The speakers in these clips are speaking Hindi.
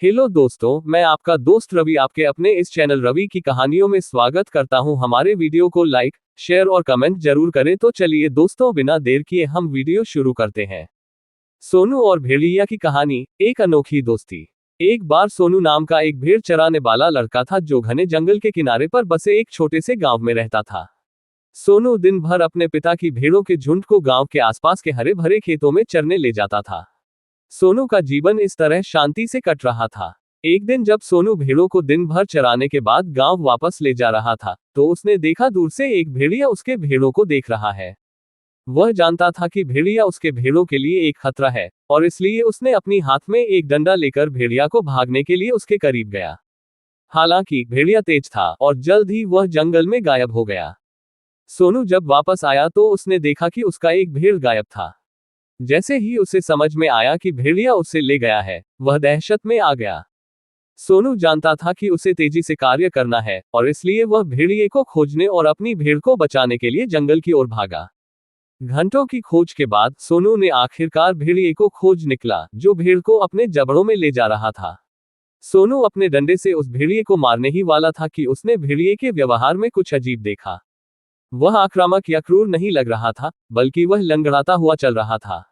हेलो दोस्तों, मैं आपका दोस्त रवि आपके अपने इस चैनल रवि की कहानियों में स्वागत करता हूं। हमारे वीडियो को लाइक, शेयर और कमेंट जरूर करें। तो चलिए दोस्तों, बिना देर किए हम वीडियो शुरू करते हैं। सोनू और भेड़िया की कहानी, एक अनोखी दोस्ती। एक बार सोनू नाम का एक भेड़ चराने वाला लड़का था जो घने जंगल के किनारे पर बसे एक छोटे से गांव में रहता था। सोनू दिन भर अपने पिता की भेड़ों के झुंड को गांव के आसपास के हरे भरे खेतों में चरने ले जाता था। सोनू का जीवन इस तरह शांति से कट रहा था। एक दिन जब सोनू भेड़ों को दिन भर चराने के बाद गांव वापस ले जा रहा था, तो उसने देखा दूर से एक भेड़िया उसके भेड़ों को देख रहा है। वह जानता था कि भेड़िया उसके भेड़ों के लिए एक खतरा है, और इसलिए उसने अपनी हाथ में एक डंडा लेकर भेड़िया को भागने के लिए उसके करीब गया। हालांकि भेड़िया तेज था और जल्द ही वह जंगल में गायब हो गया। सोनू जब वापस आया तो उसने देखा कि उसका एक भेड़ गायब था। जैसे ही उसे समझ में आया कि भेड़िया उसे ले गया है, वह दहशत में आ गया। सोनू जानता था कि उसे तेजी से कार्य करना है, और इसलिए वह भेड़िए को खोजने और अपनी भेड़ को बचाने के लिए जंगल की ओर भागा। घंटों की खोज के बाद सोनू ने आखिरकार भेड़िए को खोज निकला, जो भेड़ को अपने जबड़ों में ले जा रहा था। सोनू अपने डंडे से उस भेड़िए को मारने ही वाला था कि उसने भेड़िए के व्यवहार में कुछ अजीब देखा। वह आक्रामक या क्रूर नहीं लग रहा था, बल्कि वह लंगड़ाता हुआ चल रहा था।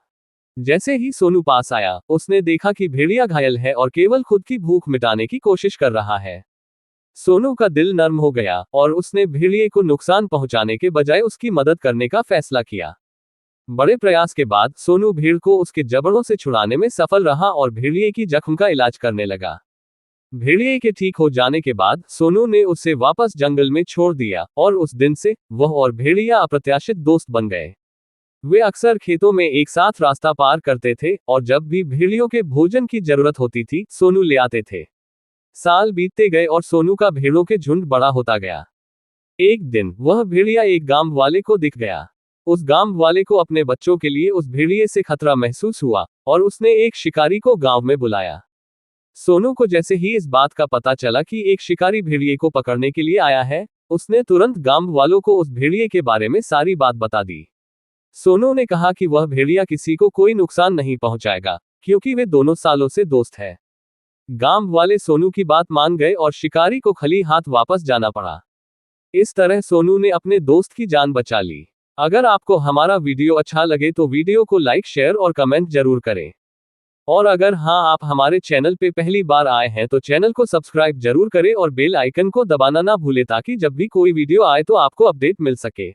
जैसे ही सोनू पास आया, उसने देखा कि भेड़िया घायल है और केवल खुद की भूख मिटाने की कोशिश कर रहा है। सोनू का दिल नर्म हो गया और उसने भेड़िए को नुकसान पहुंचाने के बजाय उसकी मदद करने का फैसला किया। बड़े प्रयास के बाद सोनू भेड़ को उसके जबड़ों से छुड़ाने में सफल रहा और भेड़िए की जख्म का इलाज करने लगा। भेड़िए के ठीक हो जाने के बाद सोनू ने उसे वापस जंगल में छोड़ दिया, और उस दिन से वह और भेड़िया अप्रत्याशित दोस्त बन गए। वे अक्सर खेतों में एक साथ रास्ता पार करते थे, और जब भी भेड़ियों के भोजन की जरूरत होती थी, सोनू ले आते थे। साल बीतते गए और सोनू का भेड़ों के झुंड बड़ा होता गया। एक दिन वह भेड़िया एक गांव वाले को दिख गया। उस गांव वाले को अपने बच्चों के लिए उस भेड़िए से खतरा महसूस हुआ, और उसने एक शिकारी को गांव में बुलाया। सोनू को जैसे ही इस बात का पता चला कि एक शिकारी भेड़िए को पकड़ने के लिए आया है, उसने तुरंत गांव वालों को उस भेड़िए के बारे में सारी बात बता दी। सोनू ने कहा कि वह भेड़िया किसी को कोई नुकसान नहीं पहुंचाएगा, क्योंकि वे दोनों सालों से दोस्त हैं। गांव वाले सोनू की बात मान गए और शिकारी को खाली हाथ वापस जाना पड़ा। इस तरह सोनू ने अपने दोस्त की जान बचा ली। अगर आपको हमारा वीडियो अच्छा लगे तो वीडियो को लाइक, शेयर और कमेंट जरूर करें। और अगर आप हमारे चैनल पे पहली बार आए हैं तो चैनल को सब्सक्राइब जरूर करें और बेल आइकन को दबाना ना भूलें, ताकि जब भी कोई वीडियो आए तो आपको अपडेट मिल सके।